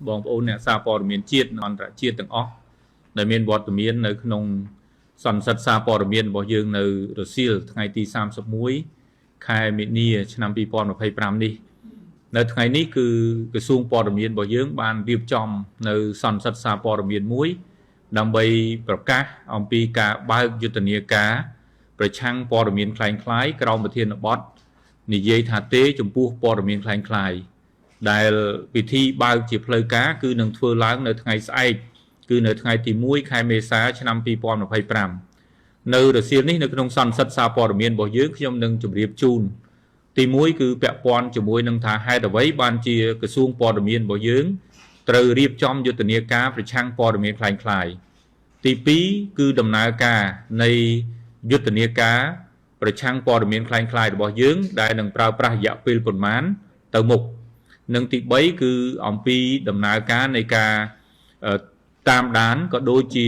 បងប្អូនអ្នកសារព័ត៌មានជាតិអន្តរជាតិទាំងអស់ដែលមានវត្តមាននៅក្នុងសន្និសីទសារព័ត៌មានរបស់យើងនៅរសៀលថ្ងៃទី31ខែមីនាឆ្នាំ2025នេះនៅថ្ងៃនេះគឺក្រសួងព័ត៌មានរបស់យើងបានរៀបចំនៅសន្និសីទសារព័ត៌មានមួយដើម្បីប្រកាសអំពីការបើកយុទ្ធនាការប្រឆាំងព័ត៌មានคล้ายៗក្រោមប្រធានបទនិយាយថាទេចំពោះព័ត៌មានคล้ายៗដែលពិធីបើកជាផ្លូវការគឺនឹងធ្វើឡើងនៅថ្ងៃស្អែកគឺនៅថ្ងៃទី1ខែមេសាឆ្នាំ2025នៅរសៀលនេះនៅក្នុងសន្និសីទសារព័ត៌មានរបស់យើងខ្ញុំនឹងជម្រាបជូនទី1គឺពាក់ព័ន្ធជាមួយនឹងថាហេតុអ្វីបានជាក្រសួងព័ត៌មានរបស់យើងត្រូវរៀបចំយុទ្ធនាការប្រឆាំងព័ត៌មានคล้ายៗទី2គឺដំណើរការនៃយុទ្ធនាការប្រឆាំងព័ត៌មានคล้ายៗរបស់យើងដែលនឹងប្រើប្រាស់រយៈពេលប៉ុន្មានទៅមុខនិងទី3គឺអំពីដំណើរការនៃការតាមដានក៏ដូចជា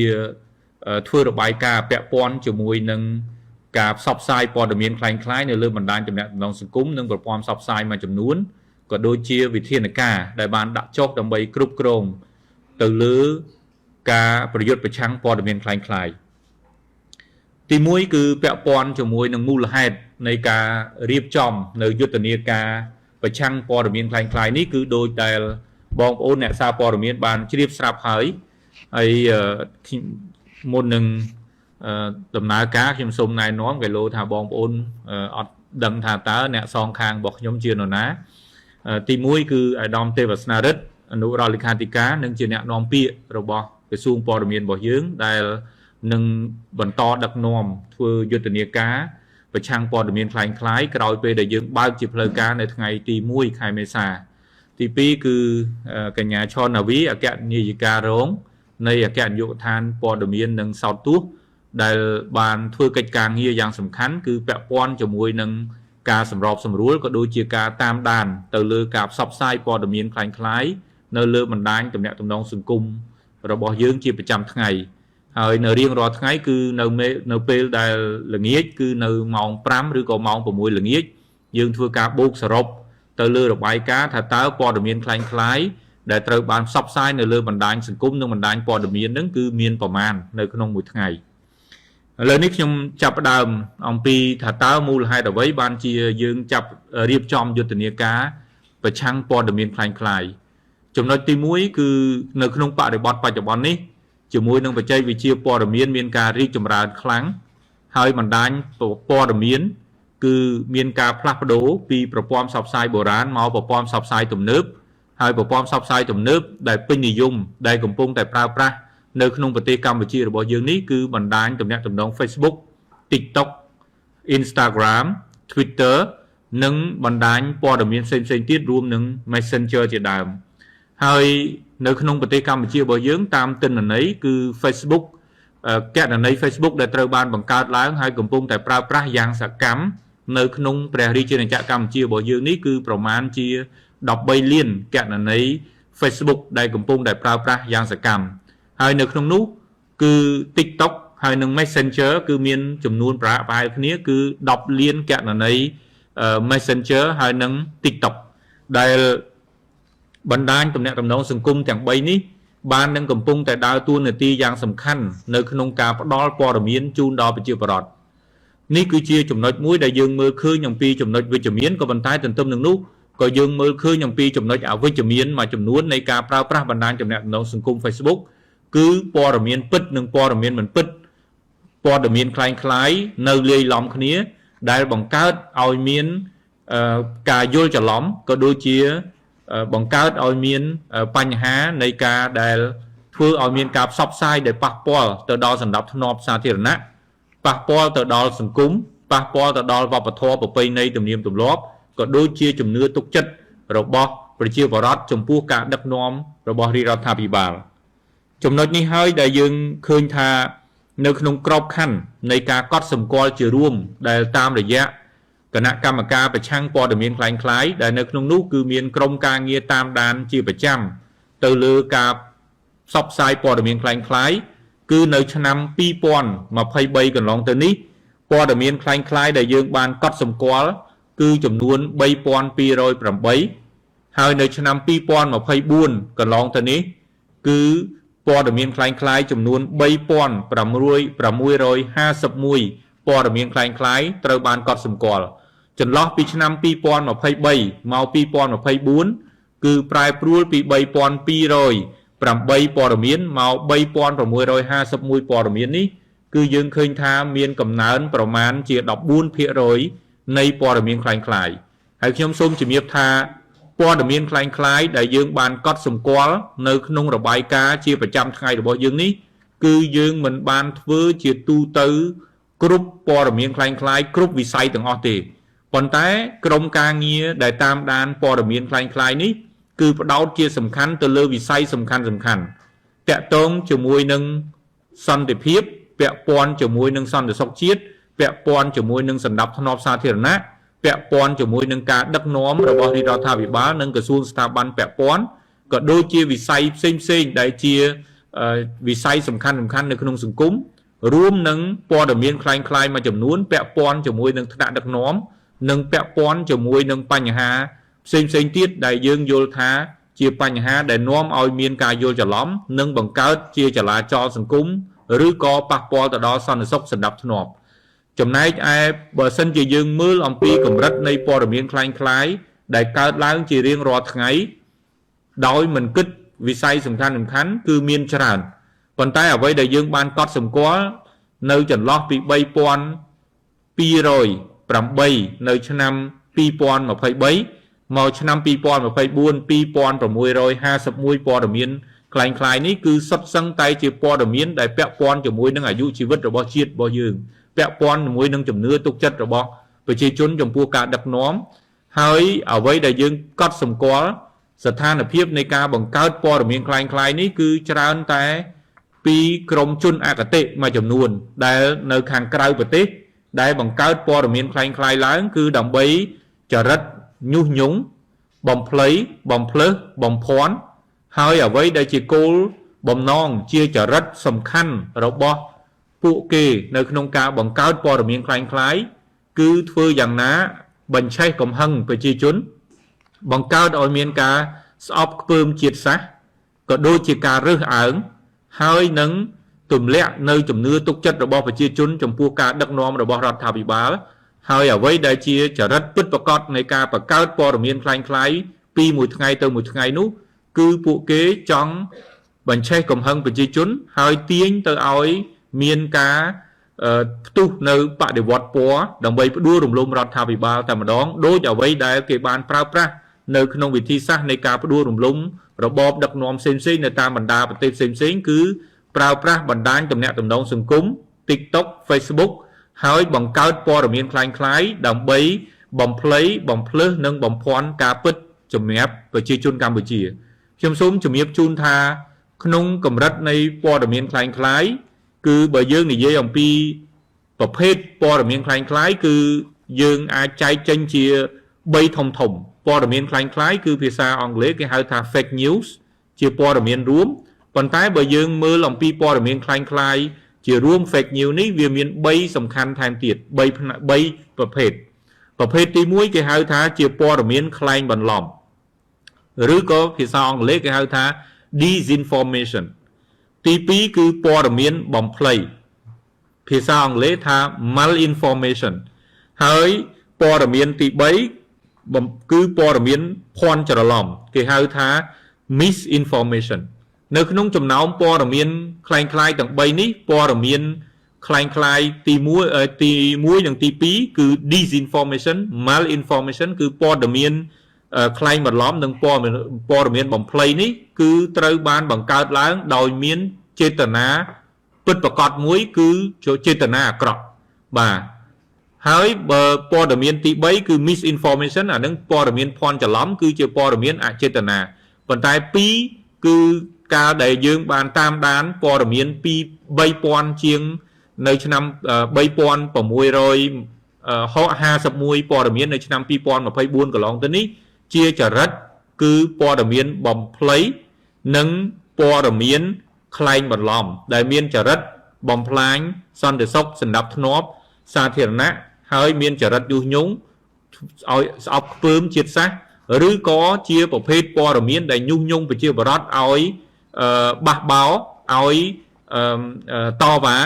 ធ្វើរបាយការណ៍ពាក់ព័ន្ធជាមួយនឹងការផ្សព្វផ្សាយព័ត៌មានคล้ายៗនៅលើបណ្ដាញទំនាក់ទំនងសង្គមនិងប្រព័ន្ធផ្សព្វផ្សាយមួយចំនួនក៏ដូចជាវិធានការដែលបានដាក់ចុះដើម្បីគ្រប់គ្រងទៅលើការប្រយុទ្ធប្រឆាំងព័ត៌មានคล้ายៗទី1គឺពាក់ព័ន្ធជាមួយនឹងមូលហេតុនៃការរៀបចំនៅយុទ្ធនាការប្រឆាំងព័ត៌មានคล้ายៗនេះគឺដោយដែលបងប្អូនអ្នកសារព័ត៌មានបានជ្រាបស្រាប់ហើយមុននឹងដំណើរការខ្ញុំសូមណែនាំគីឡូថាបងប្អូនអត់ដឹងថាតើអ្នកសងខាងរបស់ខ្ញុំជានរណាទី1គឺអាដាមទេវស្នារិទ្ធអនុរដ្ឋលេខាធិការនិងជាអ្នកនាំពាក្យរបស់ក្រសួងព័ត៌មានរបស់យើងដែលនឹងបន្តដឹកនាំធ្វើយុទ្ធនាការប្រឆាំងព័ត៌មានคล้ายៗក្រោយពេលដែលយើងបើកជាផ្លូវការនៅថ្ងៃទី1ខែមេសាទី2គឺកញ្ញាឆននាវីអគ្គនាយិការរងនៃអគ្គនាយកដ្ឋានព័ត៌មាននិងសោតទស្សន៍ដែលបានធ្វើកិច្ចការងារយ៉ាងសំខាន់គឺពាក់ព័ន្ធជាមួយនឹងការសម្របសម្រួលក៏ដូចជាការតាមដានទៅលើការផ្សព្វផ្សាយព័ត៌មានคล้ายៗនៅលើបណ្ដាញទំនាក់ទំនងសង្គមរបស់យើងជាប្រចាំថ្ងៃហើយនៅរៀងរាល់ថ្ងៃគឺនៅពេលដែលល្ងាចគឺនៅម៉ោង5ឬក៏ម៉ោង6ល្ងាចយើងធ្វើការបូកសរុបទៅលើរបាយការណ៍ថាតើព័ត៌មានคล้ายៗដែលត្រូវបានផ្សព្វផ្សាយនៅលើបណ្ដាញសង្គមនិងបណ្ដាញព័ត៌មានហ្នឹងគឺមានប្រមាណនៅក្នុងមួយថ្ងៃឥឡូវនេះខ្ញុំចាប់ផ្ដើមអំពីថាតើមូលហេតុអ្វីបានជាយើងចាប់រៀបចំយុទ្ធនាការប្រឆាំងព័ត៌មានคล้ายៗចំណុចទី1គឺនៅក្នុងបរិបទបច្ចុប្បន្ននេះជាមួយនឹងបច្ចេកវិទ្យាព័ត៌មានមានការរីកចម្រើនខ្លាំងហើយបណ្ដាញព័ត៌មានគឺមានការផ្លាស់ប្ដូរពីប្រព័ន្ធផ្សព្វផ្សាយបុរាណមកប្រព័ន្ធផ្សព្វផ្សាយទំនើបហើយប្រព័ន្ធផ្សព្វផ្សាយទំនើបដែលពេញនិយមដែលកំពុងតែប្រើប្រាស់នៅក្នុងប្រទេសកម្ពុជារបស់យើងនេះគឺបណ្ដាញទំនាក់ទំនង Facebook, TikTok, Instagram, Twitter និងបណ្ដាញព័ត៌មានផ្សេងៗទៀតរួមនឹង Messenger ជាដើមហើយនៅក្នុងប្រទេសកម្ពុជារបស់យើងតាមទិន្នន័យគឺ Facebook គណនី Facebook ដែលត្រូវបានបង្កើតឡើងហើយកំពុងតែប្រើប្រាស់យ៉ាងសកម្មនៅក្នុងព្រះរាជាណាចក្រកម្ពុជារបស់យើងនេះគឺប្រមាណជា13លានគណនី Facebook ដែលកំពុងតែប្រើប្រាស់យ៉ាងសកម្មហើយនៅក្នុងនោះគឺ TikTok ហើយនិង Messenger គឺមានចំនួនប្រហែលគ្នាគឺ10លានគណនី Messenger ហើយនិង TikTok ដែលបណ្ដាញទំនាក់ទំនងសង្គមទាំង3នេះបាននឹងកំពុងតែដើរតួនាទីយ៉ាងសំខាន់នៅក្នុងការផ្ដល់ព័ត៌មានជូនដល់ប្រជាពលរដ្ឋនេះគឺជាចំណុចមួយដែលយើងមើលឃើញអំពីចំណុចវិជ្ជមានក៏ប៉ុន្តែទន្ទឹមនឹងនោះក៏យើងមើលឃើញអំពីចំណុចអវិជ្ជមានមួយចំនួននៃការប្រើប្រាស់បណ្ដាញទំនាក់ទំនងសង្គម Facebook គឺព័ត៌មានពិតនិងព័ត៌មានមិនពិតព័ត៌មានคล้ายៗនៅលាយឡំគ្នាដែលបង្កើតឲ្យមានការយល់ច្រឡំក៏ដូចជាបង្កើតឲ្យមានបញ្ហានៃការដែលធ្វើឲ្យមានការផ្សព្វផ្សាយដែលប៉ះពាល់ទៅដល់សណ្ដាប់ធ្នាប់សាធារណៈប៉ះពាល់ទៅដល់សង្គមប៉ះពាល់ទៅដល់វប្បធម៌ប្រពៃណីទំនៀមទម្លាប់ក៏ដូចជាជំនឿទុកចិត្តរបស់ប្រជាពលរដ្ឋចំពោះការដឹកនាំរបស់រាជរដ្ឋាភិបាលចំណុចនេះហើយដែលយើងឃើញថានៅក្នុងក្របខ័ណ្ឌនៃការកត់សម្គាល់ជារួមដែលតាមរយៈគណៈកម្មការប្រឆាំងព័ត៌មានคล้ายៗដែលនៅក្នុងនោះគឺមានក្រុមការងារតាមដានជាប្រចាំទៅលើការផ្សព្វផ្សាយព័ត៌មានคล้ายៗគឺនៅឆ្នាំ2023កន្លងទៅនេះព័ត៌មានคล้ายៗដែលយើងបានកត់សម្គាល់គឺចំនួន3208 ហើយនៅឆ្នាំ2024កន្លងទៅនេះគឺព័ត៌មានคล้ายៗចំនួន3651ព័ត៌មានคล้ายៗត្រូវបានកត់សម្គាល់ចន្លោះពីឆ្នាំ2023មក2024គឺប្រែប្រួលពី3208ព័ត៌មានមក3651ព័ត៌មាននេះគឺយើងឃើញថាមានកំណើនប្រមាណជា14%នៃព័ត៌មានคล้ายៗហើយខ្ញុំសូមជំរាបថាព័ត៌មានคล้ายៗដែលយើងបានកត់សម្គាល់នៅក្នុងរបាយការណ៍ជាប្រចាំថ្ងៃរបស់យើងនេះគឺយើងមិនបានធ្វើជាទូទៅគ្រប់ព័ត៌មានคล้ายៗគ្រប់វិស័យទាំងអស់ទេប៉ុន្តែក្រុមការងារដែលតាមដានព័ត៌មានคล้ายៗនេះគឺផ្ដោតជាសំខាន់ទៅលើវិស័យសំខាន់តាក់ទងជាមួយនឹងសន្តិភាពពាក់ព័ន្ធជាមួយនឹងសន្តិសុខជាតិពាក់ព័ន្ធជាមួយនឹងសណ្ដាប់ធ្នាប់សាធារណៈពាក់ព័ន្ធជាមួយនឹងការដឹកនាំរបស់រាជរដ្ឋាភិបាលនិងក្រសួងស្ថាប័នពាក់ព័ន្ធក៏ដូចជាវិស័យផ្សេងដែលជាវិស័យសំខាន់នៅក្នុងសង្គមរួមនឹងព័ត៌មានคล้ายៗមួយចំនួនពាក់ព័ន្ធជាមួយនឹងថ្នាក់ដឹកនាំនិងពាក់ព័ន្ធជាមួយនឹងបញ្ហាផ្សេងទៀតដែលយើងយល់ថាជាបញ្ហាដែលនាំឲ្យមានការយល់ច្រឡំនិងបង្កើតជាចលាចលសង្គមឬក៏ប៉ះពាល់ទៅដល់សន្តិសុខសណ្ដាប់ធ្នាប់ចំណែកឯបើសិនជាយើងមើលអំពីកម្រិតនៃព័ត៌មានคล้ายៗដែលកើតឡើងជារៀងរាល់ថ្ងៃដោយមិនគិតវិស័យសំខាន់គឺមានច្រើនប៉ុន្តែអ្វីដែលយើងបានកត់សម្គាល់នៅចន្លោះពី3208នៅឆ្នាំ2023មកឆ្នាំ2024 2651ព័ត៌មានคล้ายៗនេះគឺសុទ្ធសឹងតែជាព័ត៌មានដែលពាក់ព័ន្ធជាមួយនឹងអាយុជីវិតរបស់ជាតិរបស់យើងពាក់ព័ន្ធជាមួយនឹងជំនឿទុកចិត្តរបស់ប្រជាជនចំពោះការដឹកនាំហើយអ្វីដែលយើងកត់សម្គាល់ស្ថានភាពនៃការបង្កើតព័ត៌មានคล้ายៗនេះគឺច្រើនតែពីក្រមជនអគតិមួយចំនួនដែលនៅខាងក្រៅប្រទេសដែលបង្កើតព័ត៌មានคล้ายៗឡើងគឺដើម្បីចរិតញុះញង់បំភ្លៃបំភ្លើសបំភាន់ហើយអ្វីដែលជាគោលបំណងជាចរិតសំខាន់របស់ពួកគេនៅក្នុងការបង្កើតព័ត៌មានคล้ายៗគឺធ្វើយ៉ាងណាបញ្ឆេះកំហឹងប្រជាជនបង្កើតឲ្យមានការស្អប់ខ្ពើមជាតិសាសន៍ក៏ដូចជាការរើសអើងហើយនឹងទម្លាក់នៅជំនឿទុកចិត្តរបស់ប្រជាជនចំពោះការដឹកនាំរបស់រដ្ឋាភិបាលហើយអ្វីដែលជាចរិតពិតប្រាកដនៃការបង្កើតព័ត៌មានคล้ายៗពីមួយថ្ងៃទៅមួយថ្ងៃនោះគឺពួកគេចង់បញ្ឆេះកំហឹងប្រជាជនហើយទាញទៅឲ្យមានការផ្ទុះនៅបដិវត្តពណ៌ដើម្បីផ្ដួលរំលំរដ្ឋាភិបាលតែម្ដងដោយអ្វីដែលគេបានប្រើប្រាស់នៅក្នុងវិធីសាស្ត្រនៃការផ្ដួលរំលំរបបដឹកនាំផ្សេងៗនៅតាមបណ្ដាប្រទេសផ្សេងគឺប្រើប្រាស់បណ្ដាញទំនាក់ទំនងសង្គម TikTok Facebook ហើយបង្កើតព័ត៌មានคล้ายៗដើម្បីបំភ្លៃបំភ្លើសនិងបំភាន់ការពិតសម្រាប់ប្រជាជនកម្ពុជាខ្ញុំសូមជំរាបជូនថាក្នុងកម្រិតនៃព័ត៌មានคล้ายៗគឺបើយើងនិយាយអំពីប្រភេទព័ត៌មានคล้ายៗគឺយើងអាចចែកចេញជា3ធំព័ត៌មានคล้ายៗគឺភាសាអង់គ្លេសគេហៅថា fake news ជាព័ត៌មានរួមប៉ុន្តែបើយើងមើលអំពីព័ត៌មានคล้ายៗជារួម fake news នេះវាមាន3សំខាន់ថែមទៀត3ប្រភេទទី1គេហៅថាជាព័ត៌មានក្លែងបន្លំឬក៏ភាសាអង់គ្លេសគេហៅថា disinformation ទី2គឺព័ត៌មានបំភ្លៃភាសាអង់គ្លេសថា malinformation ហើយព័ត៌មានទី3គឺព័ត៌មានភ័ន្តច្រឡំគេហៅថា misinformation នៅក្នុងចំណោមព័ត៌មានคล้ายៗទាំង3នេះព័ត៌មានคล้ายៗទី1និងទី2គឺ disinformation malinformation គឺព័ត៌មានក្លែងបន្លំនិងព័ត៌មានបំភ្លៃនេះគឺត្រូវបានបង្កើតឡើងដោយមានចេតនាពិតប្រាកដមួយគឺចេតនាអាក្រក់បាទហើយបើព័ត៌មានទី3គឺ misinformation អានឹងព័ត៌មានភ័ន្តច្រឡំគឺជាព័ត៌មានអចេតនាប៉ុន្តែ2គឺការដែលយើងបានតាមដានព័ត៌មានពី3000ជាងនៅឆ្នាំ3651ព័ត៌មាននៅឆ្នាំ2024កន្លងទៅនេះជាចរិតគឺព័ត៌មានបំភ្លៃនិងព័ត៌មានក្លែងបន្លំដែលមានចរិតបំផ្លាញសន្តិសុខសណ្ដាប់ធ្នាប់សាធារណៈហើយមានចរិតយុះញង់ឲ្យស្អប់ខ្ពើមជាតិសាសន៍ ឬក៏ជាប្រភេទព័ត៌មានដែលញុះញង់ប្រជាពលរដ្ឋឲ្យបះបោឲ្យតវ៉ា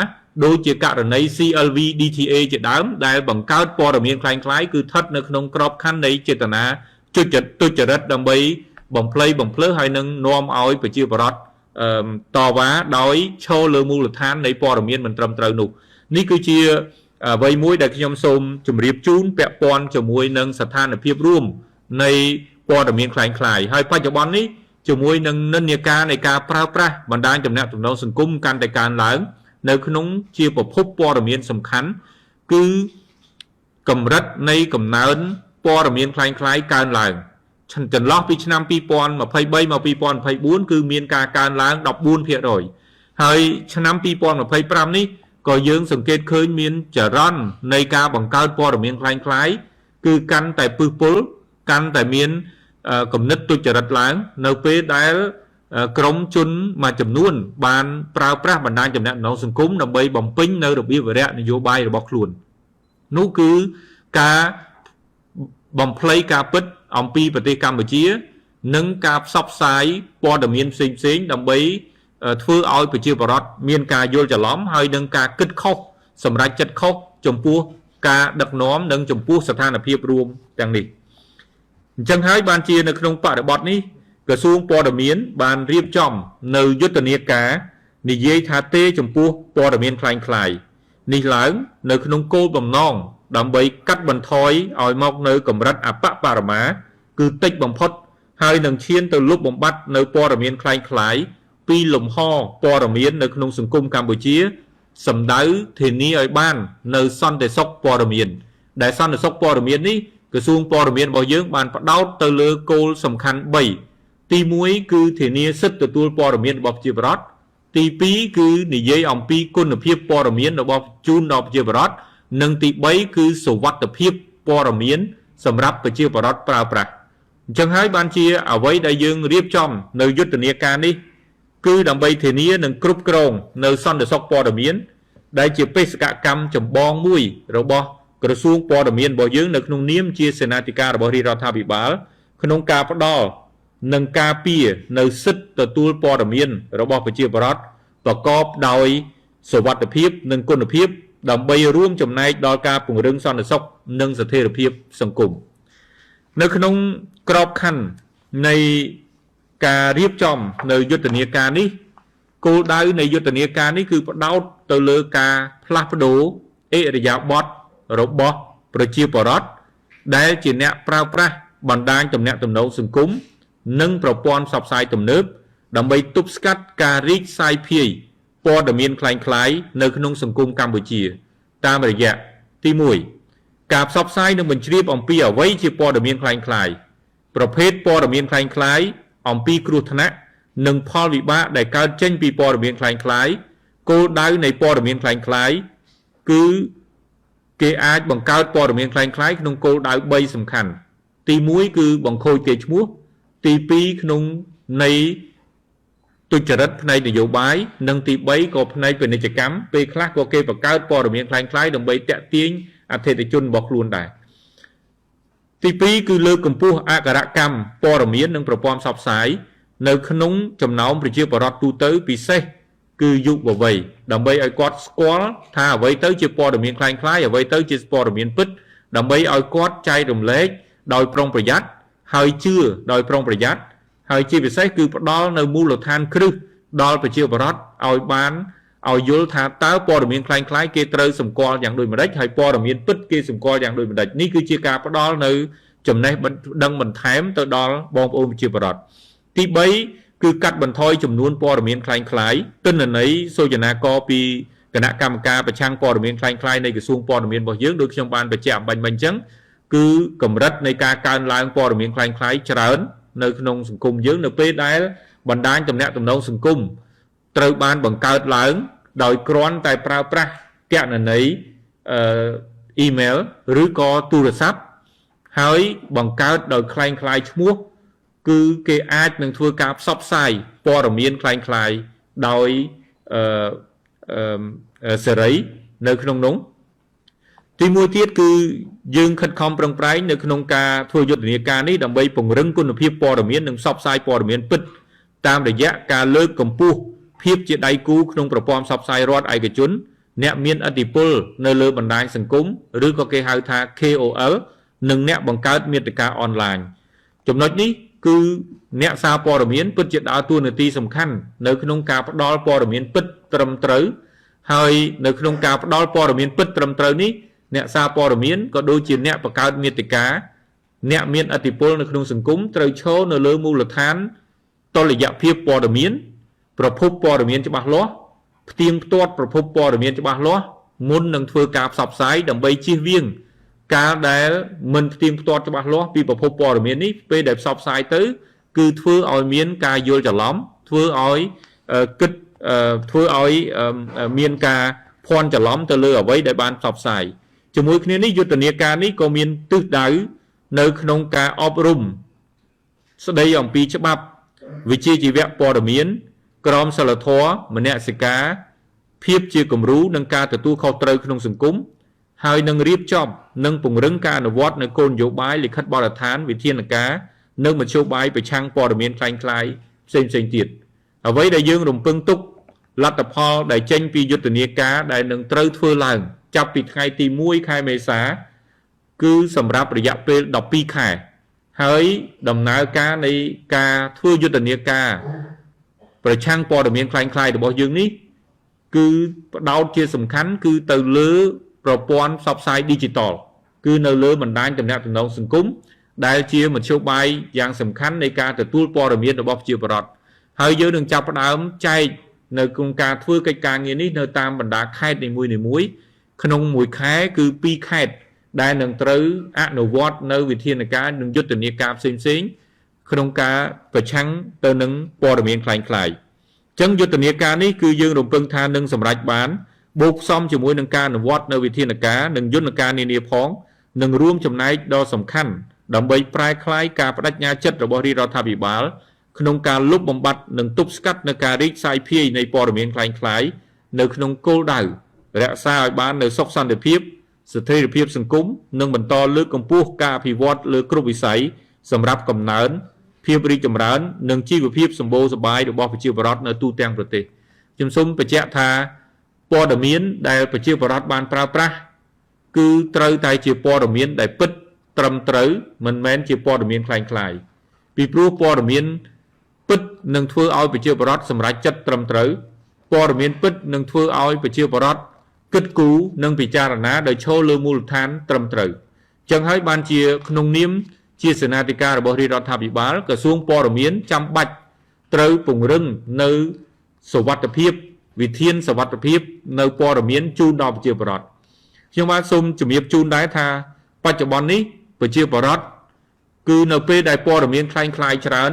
ដូចជាករណី CLV DTA ជាដើមដែលបង្កើតព័ត៌មានคล้ายៗគឺស្ថិតនៅក្នុងក្របខ័ណ្ឌនៃចេតនាទុច្ចរិតដើម្បីបំភ្លៃបំភ្លើសហើយនឹងនាំឲ្យប្រជាពលរដ្ឋតវ៉ាដោយឈរលើមូលដ្ឋាននៃព័ត៌មានមិនត្រឹមត្រូវនោះនេះគឺជាអ្វីមួយដែលខ្ញុំសូមជម្រាបជូនពាក់ព័ន្ធជាមួយនឹងស្ថានភាពរួមនៃព័ត៌មានคล้ายៗហើយបច្ចុប្បន្ននេះជាមួយនឹងនិន្នាការនៃការប្រើប្រាស់បណ្ដាញទំនាក់ទំនងសង្គមកាន់តែកើនឡើងនៅក្នុងជាប្រភពព័ត៌មានសំខាន់គឺកម្រិតនៃកំណើនព័ត៌មានคล้ายៗកើនឡើងចន្លោះពីឆ្នាំ2023មក2024គឺមានការកើនឡើង 14% ហើយឆ្នាំ2025នេះក៏យើងសង្កេតឃើញមានចរន្តនៃការបង្កើតព័ត៌មានคล้ายៗគឺកាន់តែពឹសពុលកាន់តែមានគំនិតទុច្ចរិតឡើងនៅពេលដែលក្រុមជនមួយចំនួនបានប្រើប្រាស់បណ្ដាញទំនាក់ទំនងសង្គមដើម្បីបំពេញនៅរបៀបវរៈនយោបាយរបស់ខ្លួននោះគឺការបំភ្លៃការពិតអំពីប្រទេសកម្ពុជានិងការផ្សព្វផ្សាយព័ត៌មានផ្សេងៗដើម្បីធ្វើឲ្យប្រជាពលរដ្ឋមានការយល់ច្រឡំហើយនឹងការគិតខុសសម្រាប់ចិត្តខុសចំពោះការដឹកនាំនិងចំពោះស្ថានភាពរួមទាំងនេះអញ្ចឹងហើយបានជានៅក្នុងបរិបទនេះក្រសួងព័ត៌មានបានរៀបចំនៅយុទ្ធនាការនិយាយថាទេចំពោះព័ត៌មានคล้ายៗនេះឡើងនៅក្នុងគោលបំណងដើម្បីកាត់បន្ថយឲ្យមកនៅកម្រិតអបបរមាគឺតិចបំផុតហើយនឹងឈានទៅលុបបំបាត់នៅព័ត៌មានคล้ายៗពីលំហព័ត៌មាននៅក្នុងសង្គមកម្ពុជាសម្ដៅធានាឲ្យបាននៅសន្តិសុខព័ត៌មានដែលសន្តិសុខព័ត៌មាននេះក្រសួងព័ត៌មានរបស់យើងបានផ្ដោតទៅលើគោលសំខាន់3ទី1គឺធានាសិទ្ធិទទួលព័ត៌មានរបស់ប្រជាពលរដ្ឋទី2គឺនិយាយអំពីគុណភាពព័ត៌មានរបស់ជូនដល់ប្រជាពលរដ្ឋនិងទី3គឺសុវត្ថិភាពព័ត៌មានសម្រាប់ប្រជាពលរដ្ឋប្រើប្រាស់អញ្ចឹងហើយបានជាអ្វីដែលយើងរៀបចំនៅយុទ្ធនាការនេះគឺដើម្បីធានានិងគ្រប់គ្រងនៅសន្តិសុខព័ត៌មានដែលជាបេសកកម្មចម្បងមួយរបស់ក្រសួងព័ត៌មានរបស់យើងនៅក្នុងនាមជាសេនាធិការរបស់រាជរដ្ឋាភិបាលក្នុងការផ្ដល់និងការពារនៅសិទ្ធិទទួលព័ត៌មានរបស់ប្រជាពលរដ្ឋប្រកបដោយសុវត្ថិភាពនិងគុណភាពដើម្បីរួមចំណែកដល់ការពង្រឹងសន្តិសុខនិងស្ថិរភាពសង្គមនៅក្នុងក្របខ័ណ្ឌនៃការរៀបចំនៅយុទ្ធនាការនេះគោលដៅនៃយុទ្ធនាការនេះគឺផ្ដោតទៅលើការផ្លាស់ប្ដូរឥរិយាបថរបស់ប្រជាពលរដ្ឋដែលជាអ្នកប្រើប្រាស់បណ្ដាញទំនាក់ទំនងសង្គមនិងប្រព័ន្ធផ្សព្វផ្សាយទំនើបដើម្បីទប់ស្កាត់ការរីកសាយភាយព័ត៌មានคล้ายៗនៅក្នុងសង្គមកម្ពុជាតាមរយៈទី1ការផ្សព្វផ្សាយនិងបញ្ជ្រាបអំពីអ្វីជាព័ត៌មានคล้ายៗប្រភេទព័ត៌មានคล้ายៗអំពីគ្រោះថ្នាក់និងផលវិបាកដែលកើតចេញពីព័ត៌មានคล้ายៗគោលដៅនៃព័ត៌មានคล้ายៗគឺគេអាចបង្កើតព័ត៌មានคล้ายៗក្នុងគោលដៅ3សំខាន់ទី1គឺបង្ខូចកេរ្តិ៍ឈ្មោះទី2ក្នុងនៃទុច្ចរិតផ្នែកនយោបាយនិងទី3ក៏ផ្នែកពាណិជ្ជកម្មពេលខ្លះក៏គេបង្កើតព័ត៌មានคล้ายៗដើម្បីតាក់ទាញអតិថិជនរបស់ខ្លួនដែរទី2គឺលើកកម្ពស់អក្ខរកម្មព័ត៌មាននិងប្រព័ន្ធផ្សព្វផ្សាយនៅក្នុងចំណោមប្រជាពលរដ្ឋទូទៅពិសេសគឺយុវវ័យដើម្បីឲ្យគាត់ស្គាល់ថាអ្វីទៅជាព័ត៌មានคล้ายៗអ្វីទៅជាព័ត៌មានពិតដើម្បីឲ្យគាត់ចែករំលែកដោយប្រុងប្រយ័ត្នហើយជឿដោយប្រុងប្រយ័ត្នហើយជាពិសេសគឺផ្ដល់នៅមូលដ្ឋានគ្រឹះដល់ប្រជាពលរដ្ឋឲ្យបានឲ្យយល់ថាតើព័ត៌មានคล้ายៗគេត្រូវសម្គាល់យ៉ាងដូចម្តេចហើយព័ត៌មានពិតគេសម្គាល់យ៉ាងដូចម្តេចនេះគឺជាការផ្ដល់នៅចំណេះដឹងបន្ថែមទៅដល់បងប្អូនប្រជាពលរដ្ឋទី3គឺកាត់បន្ថយចំនួនព័ត៌មានคล้ายៗទិន្នន័យសូចនាករពីគណៈកម្មការប្រឆាំងព័ត៌មានคล้ายៗនៃក្រសួងព័ត៌មានរបស់យើងដូចខ្ញុំបានបញ្ជាក់អំបញ្ញមិញអញ្ចឹងគឺកម្រិតនៃការកើនឡើងព័ត៌មានคล้ายៗច្រើននៅក្នុងសង្គមយើងនៅពេលដែលបណ្ដាញទំនាក់ទំនងសង្គមត្រូវបានបង្កើតឡើងដោយគ្រាន់តែប្រើប្រាស់គណនីអ៊ីមែលឬក៏ទូរស័ព្ទហើយបង្កើតដោយคล้ายៗឈ្មោះគឺគេអាចនឹងធ្វើការផ្សព្វផ្សាយព័ត៌មានคล้ายៗដោយសេរីនៅក្នុងនោះ ទីមួយទៀតគឺយើងខិតខំប្រឹងប្រែងនៅក្នុងការធ្វើយុទ្ធនាការនេះដើម្បីពង្រឹងគុណភាពព័ត៌មាននិងផ្សព្វផ្សាយព័ត៌មានពិតតាមរយៈការលើកកម្ពស់ភាពជាដៃគូក្នុងប្រព័ន្ធផ្សព្វផ្សាយរដ្ឋឯកជនអ្នកមានឥទ្ធិពលនៅលើបណ្ដាញសង្គមឬក៏គេហៅថា KOL និងអ្នកបង្កើតមាតិកាអនឡាញចំណុចនេះគឺអ្នកសារព័ត៌មានពិតជាដើរតួនាទីសំខាន់នៅក្នុងការផ្ដល់ព័ត៌មានពិតត្រឹមត្រូវហើយនៅក្នុងការផ្ដល់ព័ត៌មានពិតត្រឹមត្រូវនេះអ្នកសារព័ត៌មានក៏ដូចជាអ្នកបង្កើតមាតិកាអ្នកមានឥទ្ធិពលនៅក្នុងសង្គមត្រូវឈរនៅលើមូលដ្ឋានតុល្យភាពព័ត៌មានប្រភពព័ត៌មានច្បាស់លាស់ផ្ទៀងផ្ទាត់ប្រភពព័ត៌មានច្បាស់លាស់មុននឹងធ្វើការផ្សព្វផ្សាយដើម្បីជៀសវាងការដែលមិនផ្ទៀងផ្ទាត់ច្បាស់លាស់ពីប្រភពព័ត៌មាននេះពេលដែលផ្សព្វផ្សាយទៅគឺធ្វើឲ្យមានការយល់ច្រឡំធ្វើឲ្យធ្វើឲ្យមានការភ័ន្តច្រឡំទៅលើអ្វីដែលបានផ្សព្វផ្សាយជាមួយគ្នានេះយុទ្ធនាការនេះក៏មានទិសដៅនៅក្នុងការអប់រំស្ដីអំពីច្បាប់វិជ្ជាជីវៈព័ត៌មានក្រមសីលធម៌មនសិការភាពជាគំរូនិងការទទួលខុសត្រូវក្នុងសង្គមហើយនឹងរៀបចំនិងពង្រឹងការអនុវត្តនៅគោលនយោបាយលិខិតបទដ្ឋានវិធានការនិងមធ្យោបាយប្រឆាំងព័ត៌មានคล้ายៗផ្សេងៗទៀតអ្វីដែលយើងរំពឹងទុកលទ្ធផលដែលចេញពីយុទ្ធនាការដែលនឹងត្រូវធ្វើឡើងចាប់ពីថ្ងៃទី1ខែមេសាគឺសម្រាប់រយៈពេល12ខែហើយដំណើរការនៃការធ្វើយុទ្ធនាការប្រឆាំងព័ត៌មានคล้ายៗរបស់យើងនេះគឺផ្ដោតជាសំខាន់គឺទៅលើប្រព័ន្ធផ្សព្វផ្សាយ Digital គឺនៅលើបណ្ដាញទំនាក់ទំនងសង្គមដែលជាមធ្យោបាយយ៉ាងសំខាន់នៃការទទួលព័ត៌មានរបស់ប្រជាពលរដ្ឋហើយយើងនឹងចាប់ផ្ដើមចែកនៅក្នុងការធ្វើកិច្ចការងារនេះនៅតាមបណ្ដាខេត្តនីមួយៗក្នុងមួយខែគឺ2ខេត្តដែលនឹងត្រូវអនុវត្តនៅវិធានការនិងយុទ្ធនាការផ្សេងៗក្នុងការប្រឆាំងទៅនឹងព័ត៌មានคล้ายៗអញ្ចឹងយុទ្ធនាការនេះគឺយើងរំពឹងថានឹងសម្រេចបានបូកផ្សំជាមួយនឹងការអនុវត្តនៅវិធានការនិងយន្តការនានាផងនឹងរួមចំណែកដ៏សំខាន់ដើម្បីប្រែក្លាយការបដិញ្ញាចិត្តរបស់រាជរដ្ឋាភិបាលក្នុងការលុបបំបាត់និងទប់ស្កាត់នៅការរីកសាយភាយនៃព័ត៌មានคล้ายៗនៅក្នុងគោលដៅរក្សាឲ្យបាននូវសុខសន្តិភាពស្ថិរភាពសង្គមនិងបន្តលើកកម្ពស់ការអភិវឌ្ឍលើគ្រប់វិស័យសម្រាប់កំណើនភាពរីកចម្រើននិងជីវភាពសម្បូរសប្បាយរបស់ប្រជាពលរដ្ឋនៅទូទាំងប្រទេសខ្ញុំសូមបញ្ជាក់ថាព័ត៌មានដែលប្រជាពលរដ្ឋបានប្រើប្រាស់គឺត្រូវតែជាព័ត៌មានដែលពិតត្រឹមត្រូវមិនមែនជាព័ត៌មានคล้ายៗពីព្រោះព័ត៌មានពិតនឹងធ្វើឲ្យប្រជាពលរដ្ឋសម្រេចចិត្តត្រឹមត្រូវព័ត៌មានពិតនឹងធ្វើឲ្យប្រជាពលរដ្ឋគិតគូរនិងពិចារណាដោយឈលលើមូលដ្ឋានត្រឹមត្រូវចឹងហើយបានជាក្នុងនាមជាសេនាធិការរបស់រាជរដ្ឋាភិបាលក្រសួងព័ត៌មានចាំបាច់ត្រូវពង្រឹងនៅសុវត្ថិភាពវិធានសុវត្ថិភាពនៅព័ត៌មានជូនដល់ប្រជាពលរដ្ឋខ្ញុំបាទសូមជំរាបជូនដែរថាបច្ចុប្បន្ននេះប្រជាពលរដ្ឋគឺនៅពេលដែលព័ត៌មានคล้ายៗច្រើន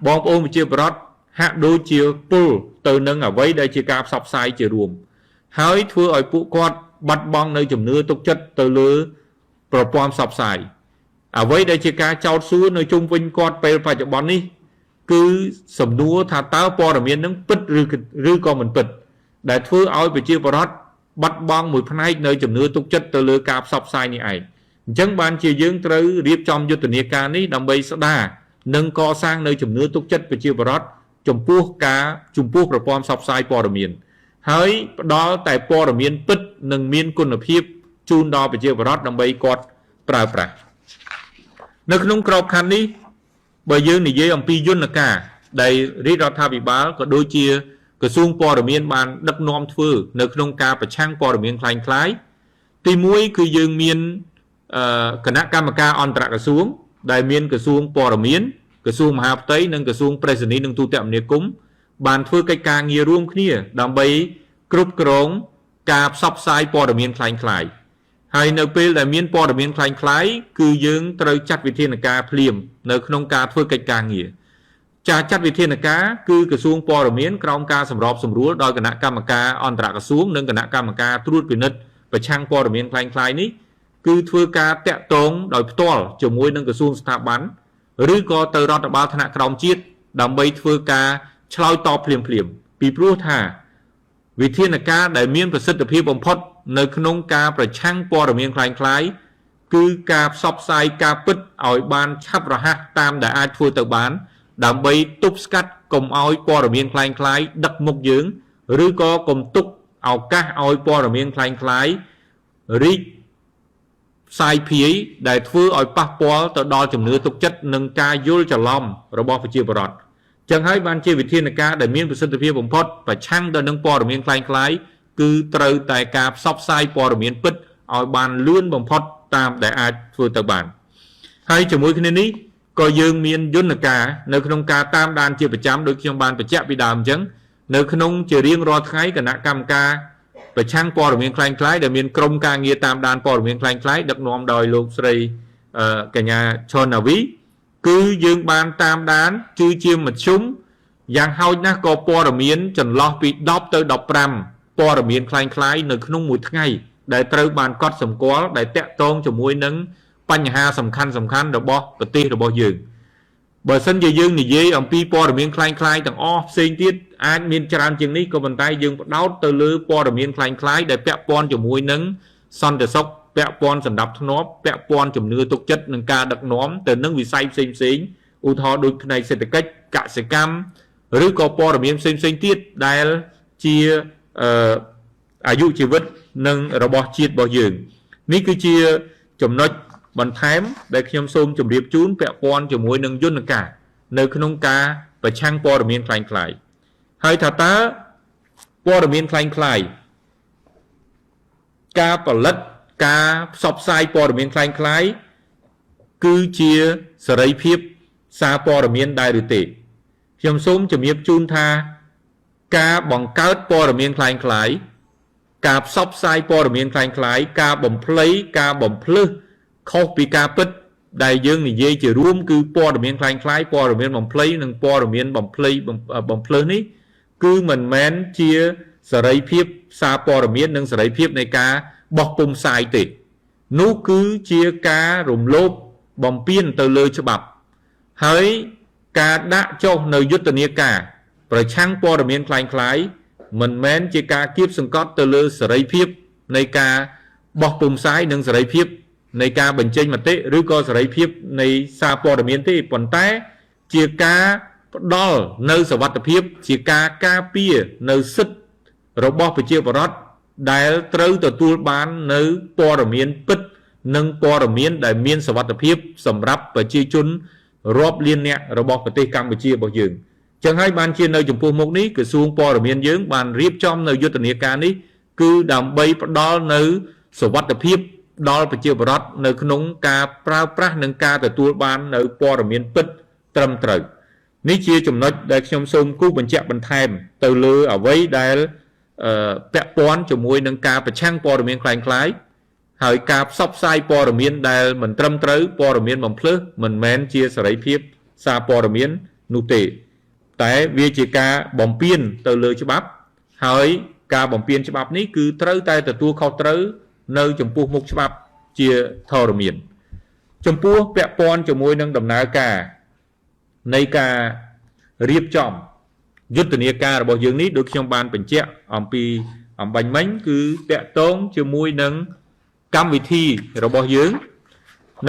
បងប្អូនប្រជាពលរដ្ឋហាក់ដូចជាពុលទៅនឹងអ្វីដែលជាការផ្សព្វផ្សាយជារួមហើយធ្វើឲ្យពួកគាត់បាត់បង់នៅជំនឿទុកចិត្តទៅលើប្រព័ន្ធផ្សព្វផ្សាយអ្វីដែលជាការចោទសួរនៅជុំវិញគាត់ពេលបច្ចុប្បន្ននេះគឺសំណួរថាតើព័ត៌មាននឹងពិតឬក៏មិនពិតដែលធ្វើឲ្យប្រជាពលរដ្ឋបាត់បង់មួយផ្នែកនៅជំនឿទុកចិត្តទៅលើការផ្សព្វផ្សាយនេះឯងអញ្ចឹងបានជាយើងត្រូវរៀបចំយុទ្ធនាការនេះដើម្បីស្ដារនិងកសាងនៅជំនឿទុកចិត្តប្រជាពលរដ្ឋចំពោះប្រព័ន្ធផ្សព្វផ្សាយព័ត៌មានហើយផ្ដល់តែព័ត៌មានពិតនិងមានគុណភាពជូនដល់ប្រជាពលរដ្ឋដើម្បីគាត់ប្រើប្រាស់នៅក្នុងក្របខ័ណ្ឌនេះបើយើងនិយាយអំពីយន្តការដែលរាជរដ្ឋាភិបាលក៏ដូចជាក្រសួងព័ត៌មានបានដឹកនាំធ្វើនៅក្នុងការប្រឆាំងព័ត៌មានคล้ายៗទី1គឺយើងមានគណៈកម្មការអន្តរក្រសួងដែលមានក្រសួងព័ត៌មានក្រសួងមហាផ្ទៃនិងក្រសួងប្រៃសណីនិងទូតគមនាគមន៍បានធ្វើកិច្ចការងាររួមគ្នាដើម្បីគ្រប់គ្រងការផ្សព្វផ្សាយព័ត៌មានคล้ายៗហើយនៅពេលដែលមានព័ត៌មានคล้ายៗគឺយើងត្រូវចាត់វិធានការភ្លាមនៅក្នុងការធ្វើកិច្ចការងារចាត់វិធានការគឺក្រសួងព័ត៌មានក្រោមការសម្របសម្រួលដោយគណៈកម្មការអន្តរក្រសួងនិងគណៈកម្មការត្រួតពិនិត្យប្រឆាំងព័ត៌មានคล้ายៗនេះគឺធ្វើការតាក់ទងដោយផ្ទាល់ជាមួយនឹងក្រសួងស្ថាប័នឬក៏ទៅរដ្ឋបាលថ្នាក់ក្រោមជាតិដើម្បីធ្វើការឆ្លើយតបភ្លាមពីព្រោះថា វិធានការដែលមានប្រសិទ្ធភាពបំផុតនៅក្នុងការប្រឆាំងព័ត៌មានคล้ายៗគឺការផ្សព្វផ្សាយការពិតឲ្យបានឆាប់រហ័សតាមដែលអាចធ្វើទៅបានដើម្បីទប់ស្កាត់កុំឲ្យព័ត៌មានคล้ายៗដឹកមុខយើងឬក៏កុំទុកឱកាសឲ្យព័ត៌មានคล้ายៗរីកផ្សាយភាយដែលធ្វើឲ្យប៉ះពាល់ទៅដល់ជំនឿទុកចិត្តនិងការយល់ច្រឡំរបស់ប្រជាពលរដ្ឋចឹងហើយបានជាវិធានការដែលមានប្រសិទ្ធភាពបំផុតប្រឆាំងទៅនឹងព័ត៌មានคล้ายៗគឺត្រូវតែការផ្សព្វផ្សាយព័ត៌មានពិតឲ្យបានលឿនបំផុតតាមដែលអាចធ្វើទៅបានហើយជាមួយគ្នានេះក៏យើងមានយន្តការនៅក្នុងការតាមដានជាប្រចាំដោយខ្ញុំបានបញ្ជាក់ពីដើមអញ្ចឹងនៅក្នុងជារៀងរាល់ថ្ងៃគណៈកម្មការប្រឆាំងព័ត៌មានคล้ายៗដែលមានក្រុមការងារតាមដានព័ត៌មានคล้ายៗដឹកនាំដោយលោកស្រីកញ្ញាឈុនណាវីគឺយើងបានតាមដានគឺជាមធ្យមយ៉ាងហោចណាស់ក៏ព័ត៌មានចន្លោះពី10ទៅ15ព័ត៌មានคล้ายៗនៅក្នុងមួយថ្ងៃដែលត្រូវបានកត់សម្គាល់ដែលតាក់ទងជាមួយនឹងបញ្ហាសំខាន់របស់ប្រទេសរបស់យើងបើសិនជាយើងនិយាយអំពីព័ត៌មានคล้ายៗទាំងអស់ផ្សេងទៀតអាចមានច្រើនជាងនេះក៏ប៉ុន្តែយើងផ្ដោតទៅលើព័ត៌មានคล้ายៗដែលពាក់ព័ន្ធជាមួយនឹងសន្តិសុខពាក់ព័ន្ធសម្ដាប់ធ្នាប់ពាក់ព័ន្ធជំនឿទុកចិត្តនឹងការដឹកនាំទៅនឹងវិស័យផ្សេងឧទាហរណ៍ដូចផ្នែកសេដ្ឋកិច្ចកសិកម្មឬក៏ព័ត៌មានផ្សេងទៀតដែលជាអាយុជីវិតនិងរបស់ជាតិរបស់យើងនេះគឺជាចំណុចបន្ថែមដែលខ្ញុំសូមជម្រាបជូនពាក់ព័ន្ធជាមួយនឹងយន្តការនៅក្នុងការប្រឆាំងព័ត៌មានคล้ายៗហើយថាតើព័ត៌មានคล้ายៗការផលិតការផ្សព្វផ្សាយព័ត៌មានคล้ายៗគឺជាសេរីភាពសារព័ត៌មានដែរឬទេខ្ញុំសូមជំរាបជូនថាការបង្កើតព័ត៌មានคล้ายៗការផ្សព្វផ្សាយព័ត៌មានคล้ายៗការបំភ្លៃការបំភ្លឺខុសពីការពិតដែលយើងនិយាយជារួមគឺព័ត៌មានคล้ายៗព័ត៌មានបំភ្លៃនិងព័ត៌មានបំភ្លឺនេះគឺមិនមែនជាសេរីភាពសារព័ត៌មាននិងសេរីភាពនៃការបោះពុម្ពផ្សាយទេនោះគឺជាការរំលោភបំពានទៅលើច្បាប់ហើយការដាក់ចុះនៅយុទ្ធនាការប្រឆាំងព័ត៌មានคล้ายៗមិនមែនជាការគៀបសង្កត់ទៅលើសេរីភាពនៃការបោះពុម្ពផ្សាយនិងសេរីភាពនៃការបញ្ចេញមតិឬក៏សេរីភាពនៃសារព័ត៌មានទេប៉ុន្តែជាការផ្ដល់នៅសុវត្ថិភាពជាការការពារនៅសិទ្ធិរបស់ប្រជាពលរដ្ឋដែលត្រូវទទួលបាននៅព័ត៌មានពិតនិងព័ត៌មានដែលមានសុវត្ថិភាពសម្រាប់ប្រជាជនរាប់លានអ្នករបស់ប្រទេសកម្ពុជារបស់យើងចឹងហើយបានជានៅចំពោះមុខនេះក្រសួងព័ត៌មានយើងបានរៀបចំនៅយុទ្ធនាការនេះគឺដើម្បីផ្ដល់នៅសុវត្ថិភាពដល់ប្រជាពលរដ្ឋនៅក្នុងការប្រើប្រាស់និងការទទួលបាននៅព័ត៌មានពិតត្រឹមត្រូវនេះជាចំណុចដែលខ្ញុំសូមគូបញ្ជាក់បន្ថែមទៅលើអ្វីដែលពាក់ព័ន្ធជាមួយនឹងការប្រឆាំងព័ត៌មានคล้ายៗហើយការផ្សព្វផ្សាយព័ត៌មានដែលមិនត្រឹមត្រូវព័ត៌មានបំភ្លឺមិនមែនជាសេរីភាពសារព័ត៌មាននោះទេតែវាជាការបំពានទៅលើច្បាប់ហើយការបំពានច្បាប់នេះគឺត្រូវតែទទួលខុសត្រូវនៅចំពោះមុខច្បាប់ជាធរមានចំពោះពាក់ព័ន្ធជាមួយនឹងដំណើរការនៃការរៀបចំយុទ្ធនាការរបស់យើងនេះដូចខ្ញុំបានបញ្ជាក់អំពីអំបញ្ញមិញគឺពាក់ទងជាមួយនឹងកម្មវិធីរបស់យើង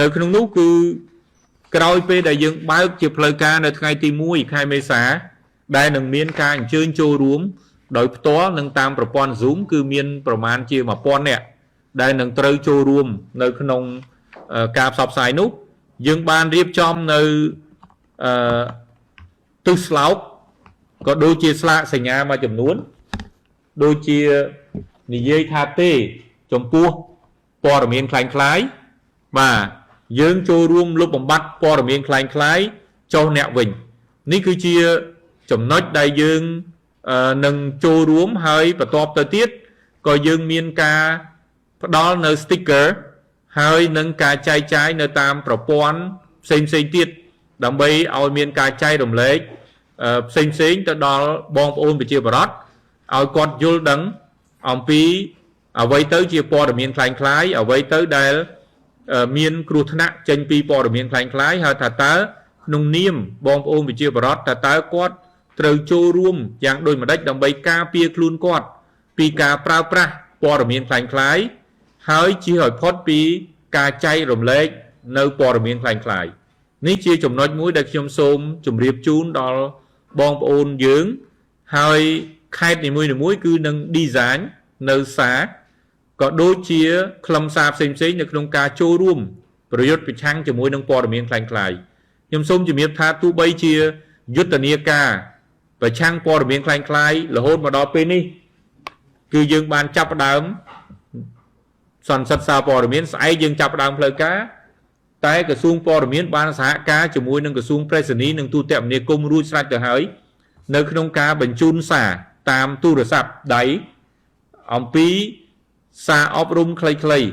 នៅក្នុងនោះគឺក្រោយពេលដែលយើងបើកជាផ្លូវការនៅថ្ងៃទី1ខែមេសាដែលនឹងមានការអញ្ជើញចូលរួមដោយផ្ទាល់និងតាមប្រព័ន្ធ Zoom គឺមានប្រមាណជា 1000 នាក់ដែលនឹងត្រូវចូលរួមនៅក្នុងការផ្សព្វផ្សាយនោះយើងបានរៀបចំនៅទិសស្លោកក៏ដូចជាស្លាកសញ្ញាមួយចំនួនដូចជានិយាយថាទេចំពោះព័ត៌មានคล้ายៗបាទយើងចូលរួមលុបបំបាត់ព័ត៌មានคล้ายៗចុះអ្នកវិញនេះគឺជាចំណុចដែលយើងនឹងចូលរួមហើយបន្ទាប់ទៅទៀតក៏យើងមានការផ្ដល់នៅ sticker ហើយនឹងការចែកចាយនៅតាមប្រព័ន្ធផ្សេងទៀតដើម្បីឲ្យមានការចែករំលែកផ្សេងទៅដល់បងប្អូនប្រជាពលរដ្ឋឲ្យគាត់យល់ដឹងអំពីអ្វីទៅជាព័ត៌មានคล้ายៗអ្វីទៅដែលមានគ្រោះថ្នាក់ចេញពីព័ត៌មានคล้ายៗហើយថាតើក្នុងនាមបងប្អូនប្រជាពលរដ្ឋតើគាត់ត្រូវចូលរួមយ៉ាងដូចម្តេចដើម្បីការពារខ្លួនគាត់ ពីការប្រើប្រាស់ព័ត៌មានคล้ายៗហើយជៀសឲ្យផុតពីការចែករំលែកនៅព័ត៌មានคล้ายៗនេះជាចំណុចមួយដែលខ្ញុំសូមជម្រាបជូនដល់បងប្អូនយើងហើយខេត្តនីមួយៗគឺនឹង design នៅសារក៏ដូចជាខ្លឹមសារផ្សេងៗនៅក្នុងការចូលរួមប្រយុទ្ធប្រឆាំងជាមួយនឹងព័ត៌មានคล้ายៗខ្ញុំសូមជម្រាបថាទោះបីជាយុទ្ធនាការប្រឆាំងព័ត៌មានคล้ายៗរហូតមកដល់ពេលនេះគឺយើងបានចាប់ផ្ដើមសន្និសីទសារព័ត៌មានស្អែកយើងចាប់ផ្ដើមផ្លូវការតែក្រសួងព័ត៌មានបានសហការជាមួយនឹងក្រសួងប្រៃសណីនិងទូរគមនាគមន៍រួចស្រេចទៅហើយនៅក្នុងការបញ្ជូនសារតាមទូរស័ព្ទដៃអំពីសារអប់រំខ្លីៗ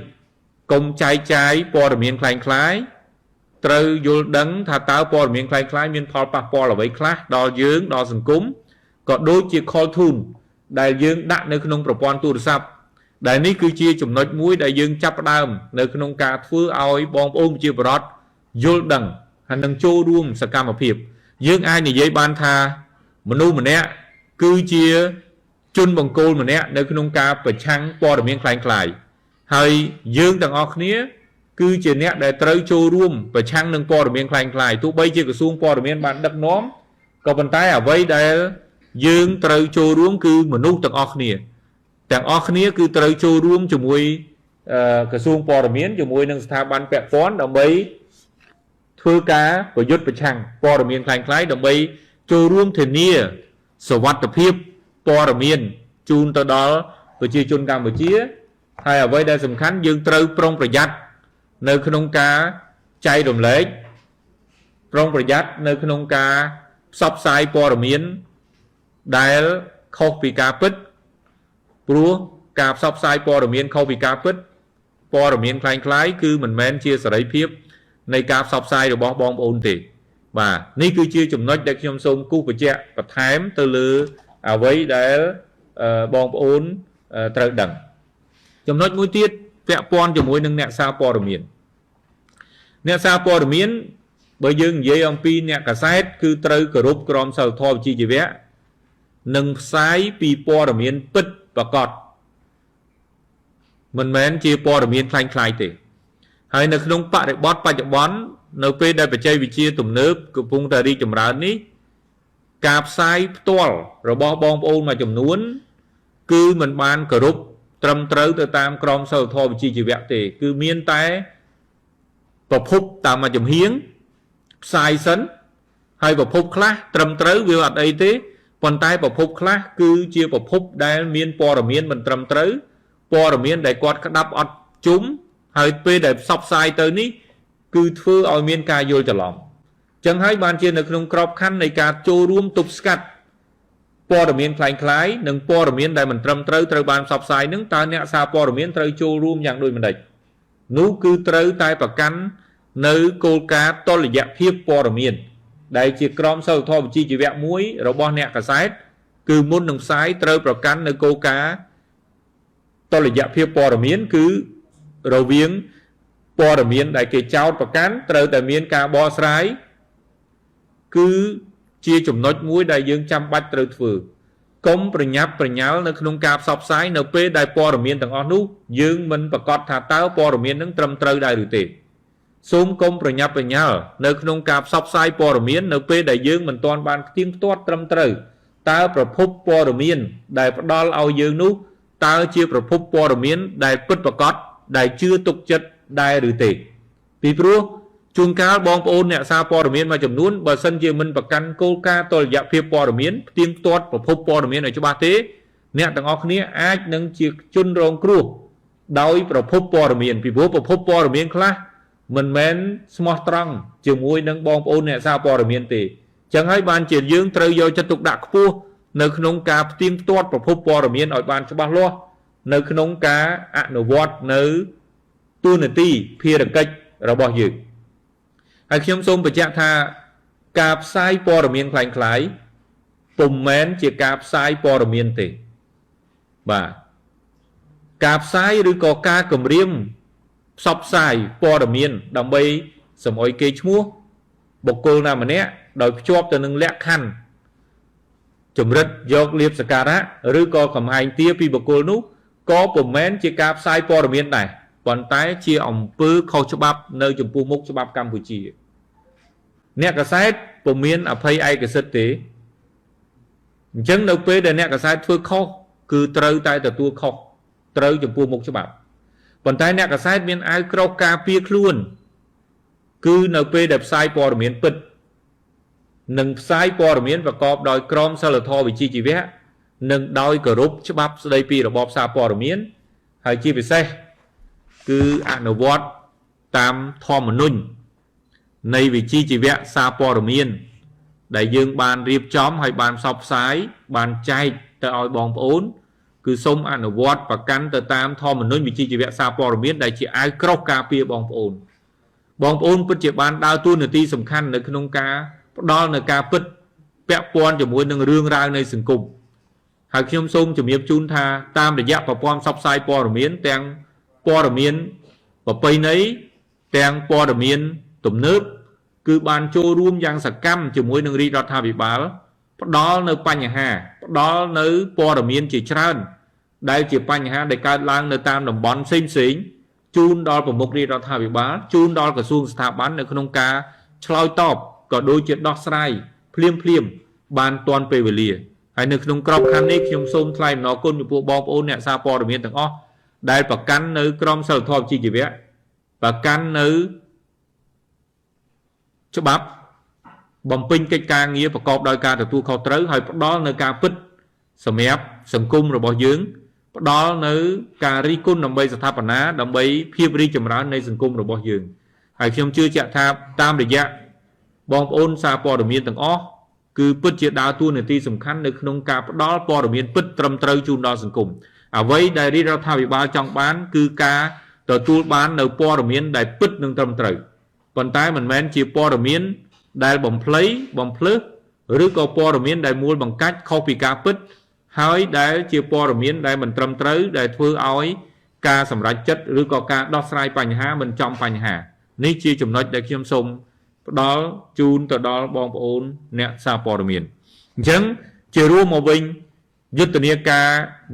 កុំចែកចាយព័ត៌មានคล้ายៗត្រូវយល់ដឹងថាតើព័ត៌មានคล้ายៗមានផលប៉ះពាល់អ្វីខ្លះដល់យើងដល់សង្គមក៏ដូចជា call tune ដែលយើងដាក់នៅក្នុងប្រព័ន្ធទូរស័ព្ទដែលនេះគឺជាចំណុចមួយដែលយើងចាប់ផ្ដើមនៅក្នុងការធ្វើឲ្យបងប្អូនប្រជាពលរដ្ឋយល់ដឹងហើយនឹងចូលរួមសកម្មភាពយើងអាចនិយាយបានថាមនុស្សម្នាក់គឺជាជនបង្គោលម្នាក់នៅក្នុងការប្រឆាំងព័ត៌មានคล้ายៗហើយយើងទាំងអស់គ្នាគឺជាអ្នកដែលត្រូវចូលរួមប្រឆាំងនឹងព័ត៌មានคล้ายៗទោះបីជាក្រសួងព័ត៌មានបានដឹកនាំក៏ប៉ុន្តែអ្វីដែលយើងត្រូវចូលរួមគឺមនុស្សទាំងអស់គ្នាគឺត្រូវចូលរួមជាមួយក្រសួងព័ត៌មានជាមួយនឹងស្ថាប័នពាក់ព័ន្ធដើម្បីធ្វើការប្រយុទ្ធប្រឆាំងព័ត៌មានคล้ายៗដើម្បីចូលរួមធានាសុវត្ថិភាពព័ត៌មានជូនទៅដល់ប្រជាជនកម្ពុជាហើយអ្វីដែលសំខាន់យើងត្រូវប្រុងប្រយ័ត្ននៅក្នុងការចែករំលែកប្រុងប្រយ័ត្ននៅក្នុងការផ្សព្វផ្សាយព័ត៌មានដែលខុសពីការពិតព្រោះការផ្សព្វផ្សាយព័ត៌មានខុសពីការពិតព័ត៌មានคล้ายៗគឺមិនមែនជាសេរីភាពនៃការផ្សព្វផ្សាយរបស់បងប្អូនទេបាទនេះគឺជាចំណុចដែលខ្ញុំសូមគូសបញ្ជាក់បន្ថែមទៅលើអ្វីដែលបងប្អូនត្រូវដឹងចំណុចមួយទៀតពាក់ព័ន្ធជាមួយនឹងអ្នកសារព័ត៌មានបើយើងនិយាយអំពីអ្នកកាសែតគឺត្រូវគោរពក្រមសីលធម៌វិជ្ជាជីវៈនិងផ្សាយពីព័ត៌មានពិតប្រាកដមិនមែនជាព័ត៌មានคล้ายៗទេហើយនៅក្នុងបរិបទបច្ចុប្បន្ននៅពេលដែលបច្ចេកវិទ្យាទំនើបកំពុងតែរីកចម្រើននេះការផ្សាយផ្ទាល់របស់បងប្អូនមួយចំនួនគឺមិនបានគោរពត្រឹមត្រូវទៅតាមក្រមសីលធម៌វិជ្ជាជីវៈទេគឺមានតែប្រភពតាមមួយចំហៀងផ្សាយសិនហើយប្រភពខ្លះត្រឹមត្រូវវាអត់អីទេប៉ុន្តែប្រភពខ្លះគឺជាប្រភពដែលមានព័ត៌មានមិនត្រឹមត្រូវព័ត៌មានដែលគាត់ក្តាប់អត់ជុំហើយពេលដែលផ្សព្វផ្សាយទៅនេះគឺធ្វើឲ្យមានការយល់ច្រឡំចឹងហើយបានជានៅក្នុងក្របខ័ណ្ឌនៃការចូលរួមទប់ស្កាត់ព័ត៌មានคล้ายៗនិងព័ត៌មានដែលមិនត្រឹមត្រូវត្រូវបានផ្សព្វផ្សាយនឹងតើអ្នកសារព័ត៌មានត្រូវចូលរួមយ៉ាងដូចម្តេចនោះគឺត្រូវតែប្រកាន់នៅគោលការណ៍តុល្យភាពព័ត៌មានដែលជាក្រមសីលធម៌វិជ្ជាជីវៈមួយរបស់អ្នកកាសែតគឺមុននឹងផ្សាយត្រូវប្រកាន់នៅគោលការណ៍តុល្យភាពព័ត៌មានគឺរវាងព័ត៌មានដែលគេចោទប្រកាន់ត្រូវតែមានការបកស្រាយគឺជាចំណុចមួយដែលយើងចាំបាច់ត្រូវធ្វើកុំប្រញាប់ប្រញាល់នៅក្នុងការផ្សព្វផ្សាយនៅពេលដែលព័ត៌មានទាំងអស់នោះយើងមិនប្រកាសថាតើព័ត៌មាននឹងត្រឹមត្រូវដែរឬទេសូមកុំប្រញាប់ប្រញាល់នៅក្នុងការផ្សព្វផ្សាយព័ត៌មាននៅពេលដែលយើងមិនទាន់បានផ្ទៀងផ្ទាត់ត្រឹមត្រូវតើប្រភពព័ត៌មានដែលផ្ដល់ឲ្យយើងនោះតើជាប្រភពព័ត៌មានដែលពិតប្រាកដដែលជឿទុកចិត្តដែរឬទេពីព្រោះជួនកាលបងប្អូនអ្នកសារព័ត៌មានមួយចំនួនបើសិនជាមិនប្រកាន់គោលការណ៍តុល្យភាពព័ត៌មានផ្ទៀងផ្ទាត់ប្រភពព័ត៌មានឲ្យច្បាស់ទេអ្នកទាំងអស់គ្នាអាចនឹងជាជនរងគ្រោះដោយប្រភពព័ត៌មានពីព្រោះប្រភពព័ត៌មានខ្លះមិនមែនស្មោះត្រង់ជាមួយនឹងបងប្អូនអ្នកសារព័ត៌មានទេចឹងហើយបានជាយើងត្រូវយកចិត្តទុកដាក់ខ្ពស់នៅក្នុងការផ្ទៀងផ្ទាត់ប្រភពព័ត៌មានឲ្យបានច្បាស់លាស់នៅក្នុងការអនុវត្តនៅតួនាទីភារកិច្ចរបស់យើងហើយខ្ញុំសូមបញ្ជាក់ថាការផ្សាយព័ត៌មានคล้ายៗពុំមែនជាការផ្សាយព័ត៌មានទេបាទការផ្សាយឬក៏ការគម្រាមផ្សព្វផ្សាយព័ត៌មានដើម្បីសម្អុយគេឈ្មោះបុគ្គលណាម្នាក់ដោយភ្ជាប់ទៅនឹងលក្ខខណ្ឌ ជំរិតយកលៀបសការៈឬក៏កំហែងទាពីបុគ្គលនោះក៏ពុំមែនជាការផ្សាយព័ត៌មានដែរប៉ុន្តែជាអំពើខុសច្បាប់នៅចំពោះមុខច្បាប់កម្ពុជាអ្នកកាសែតពុំមានអភ័យឯកសិទ្ធិទេអញ្ចឹងនៅពេលដែលអ្នកកាសែតធ្វើខុសគឺត្រូវតែទទួលខុសត្រូវចំពោះមុខច្បាប់ប៉ុន្តែអ្នកកាសែតមានអាវក្រោះការពារខ្លួនគឺនៅពេលដែលផ្សាយព័ត៌មានពិតនិងផ្សាយព័ត៌មានប្រកបដោយក្រមសីលធម៌វិជ្ជាជីវៈនិងដោយគោរពច្បាប់ស្តីពីរបបសារព័ត៌មានហើយជាពិសេសគឺអនុវត្តតាមធម្មនុញ្ញនៃវិជ្ជាជីវៈសារព័ត៌មានដែលយើងបានរៀបចំហើយបានផ្សព្វផ្សាយបានចែកទៅឲ្យបងប្អូនគឺសូមអនុវត្តប្រកាន់ទៅតាមធម្មនុញ្ញវិជ្ជាជីវៈសារព័ត៌មានដែលជាអាវក្រោះការពារបងប្អូនពិតជាបានដើរតួនាទីសំខាន់នៅក្នុងការផ្ដល់នៅការពិតពាក់ព័ន្ធជាមួយនឹងរឿងរ៉ាវនៃសង្គមហើយខ្ញុំសូមជម្រាបជូនថាតាមរយៈប្រព័ន្ធផ្សព្វផ្សាយព័ត៌មានទាំងព័ត៌មានប្រពៃណីទាំងព័ត៌មានទំនើបគឺបានចូលរួមយ៉ាងសកម្មជាមួយនឹងរាជរដ្ឋាភិបាលផ្ដល់នៅបញ្ហាផ្ដល់នៅព័ត៌មានជាច្រើនដែលជាបញ្ហាដែលកើតឡើងនៅតាមតំបន់ផ្សេងៗជូនដល់ប្រមុខរាជរដ្ឋាភិបាលជូនដល់ក្រសួងស្ថាប័ននៅក្នុងការឆ្លើយតបក៏ដូចជាដោះស្រាយភ្លាមបានទាន់ពេលវេលាហើយនៅក្នុងក្របខ័ណ្ឌនេះខ្ញុំសូមថ្លែងអំណរគុណចំពោះបងប្អូនអ្នកសារព័ត៌មានទាំងអស់ដែលប្រកាន់នៅក្រមសីលធម៌វិជ្ជាជីវៈប្រកាន់នៅច្បាប់បំពេញកិច្ចការងារប្រកបដោយការទទួលខុសត្រូវហើយផ្ដល់នៅការពិតសម្រាប់សង្គមរបស់យើងផ្ដល់នៅការរីកគុណដើម្បីស្ថាបនាដើម្បីភាពរីកចម្រើននៃសង្គមរបស់យើងហើយខ្ញុំជឿជាក់ថាតាមរយៈបងប្អូនសារព័ត៌មានទាំងអស់គឺពិតជាដើរតួនាទីសំខាន់នៅក្នុងការផ្ដល់ព័ត៌មានពិតត្រឹមត្រូវជូនដល់សង្គមអ្វីដែលរាជរដ្ឋាភិបាលចង់បានគឺការទទួលបាននៅព័ត៌មានដែលពិតនិងត្រឹមត្រូវប៉ុន្តែមិនមែនជាព័ត៌មានដែលបំភ្លៃបំភ្លើសឬក៏ព័ត៌មានដែលមូលបង្កាច់ខុសពីការពិតហើយដែលជាព័ត៌មានដែលមិនត្រឹមត្រូវដែលធ្វើឲ្យការសម្រេចចិត្តឬក៏ការដោះស្រាយបញ្ហាមិនចំបញ្ហានេះជាចំណុចដែលខ្ញុំសូមផ្ដល់ជូនទៅដល់បងប្អូនអ្នកសារព័ត៌មានអញ្ចឹងជារួមមកវិញយុទ្ធនាការ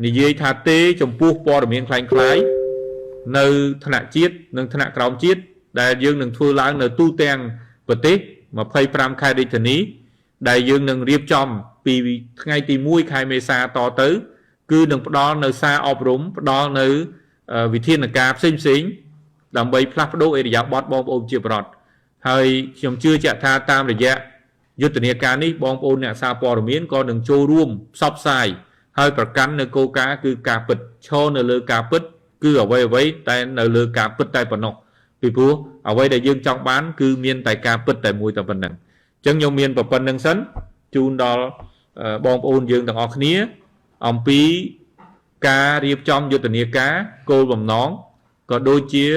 និយាយថាទេចំពោះព័ត៌មានคล้ายៗនៅថ្នាក់ជាតិនិងថ្នាក់ក្រោមជាតិដែលយើងនឹងធ្វើឡើងនៅទូទាំងប្រទេស25ខែរាជធានីដែលយើងនឹងរៀបចំពីថ្ងៃទី1ខែមេសាតទៅគឺនឹងផ្ដល់នៅសារអប់រំផ្ដល់នៅវិធានការផ្សេងៗដើម្បីផ្លាស់ប្ដូរអេរិយាប័ត្របងប្អូនជាប្រវត្តិហើយខ្ញុំជឿជាក់ថាតាមរយៈយុទ្ធនាការនេះបងប្អូនអ្នកសារព័ត៌មានក៏នឹងចូលរួមផ្សព្វផ្សាយហើយប្រកាន់នៅគោលការណ៍គឺការពិតឈរនៅលើការពិតគឺអ្វីតែនៅលើការពិតតែប៉ុណ្ណោះពីព្រោះអ្វីដែលយើងចង់បានគឺមានតែការពិតតែមួយតែប៉ុណ្ណឹងអញ្ចឹងខ្ញុំមានប៉ុណ្្នឹងសិនជូនដល់បងប្អូនយើងទាំងអស់គ្នាអំពីការរៀបចំយុទ្ធនាការគោលបំណងក៏ដូចជា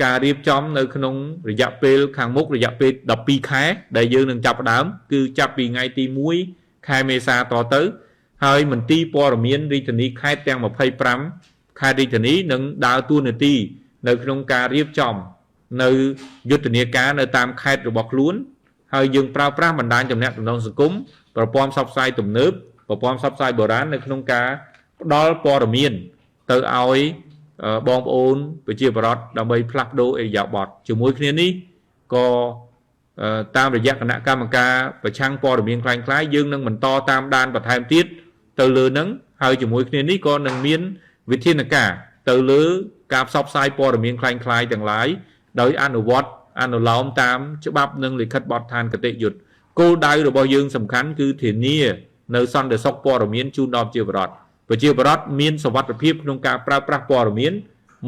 ការរៀបចំនៅក្នុងរយៈពេលខាងមុខរយៈពេល12ខែដែលយើងនឹងចាប់ផ្ដើមគឺចាប់ពីថ្ងៃទី1ខែមេសាតទៅហើយមន្ទីរព័ត៌មានរាជធានីខេត្តទាំង25ខេត្តរាជធានីនឹងដើរតួនាទីនៅក្នុងការរៀបចំនៅយុទ្ធនាការនៅតាមខេត្តរបស់ខ្លួនហើយយើងប្រើប្រាស់បណ្ដាញទំនាក់ទំនងសង្គមប្រព័ន្ធផ្សព្វផ្សាយទំនើបប្រព័ន្ធផ្សព្វផ្សាយបុរាណនៅក្នុងការផ្ដល់ព័ត៌មានទៅឲ្យបងប្អូនប្រជាពលរដ្ឋដើម្បីផ្លាស់ប្ដូរអេរិយាប័ត្រជាមួយគ្នានេះក៏តាមរយៈគណៈកម្មការប្រឆាំងព័ត៌មានคล้ายៗយើងនឹងបន្តតាមដានបន្ថែមទៀតទៅលើនឹងហើយជាមួយគ្នានេះក៏នឹងមានវិធានការទៅលើការផ្សព្វផ្សាយព័ត៌មានคล้ายៗទាំងឡាយដោយអនុវត្តអនុលោមតាមច្បាប់និងលិខិតបទដ្ឋានគតិយុត្តគោលដៅរបស់យើងសំខាន់គឺធានានៅសន្តិសុខព័ត៌មានជូនដល់ប្រជាពលរដ្ឋមានសុវត្ថិភាពក្នុងការប្រើប្រាស់ព័ត៌មាន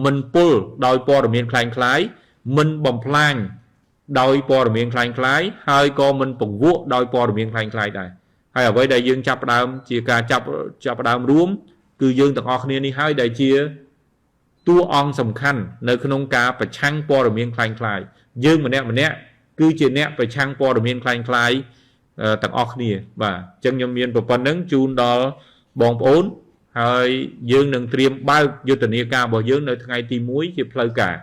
មិនពុលដោយព័ត៌មានคล้ายៗមិនបំផ្លាញដោយព័ត៌មានคล้ายៗហើយក៏មិនពង្វក់ដោយព័ត៌មានคล้ายៗដែរហើយអ្វីដែលយើងចាប់ផ្ដើមជាការចាប់ផ្ដើមរួមគឺយើងទាំងអស់គ្នានេះហើយដែលជាតួអង្គសំខាន់នៅក្នុងការប្រឆាំងព័ត៌មានคล้ายៗយើងម្នាក់គឺជាអ្នកប្រឆាំងព័ត៌មានคล้ายៗទាំងអស់គ្នាបាទអញ្ចឹងខ្ញុំមានប៉ុណ្្នឹងជូនដល់បងប្អូនហើយយើងនឹងត្រៀមបើកយុទ្ធនាការរបស់យើងនៅថ្ងៃទី1ជាផ្លូវការ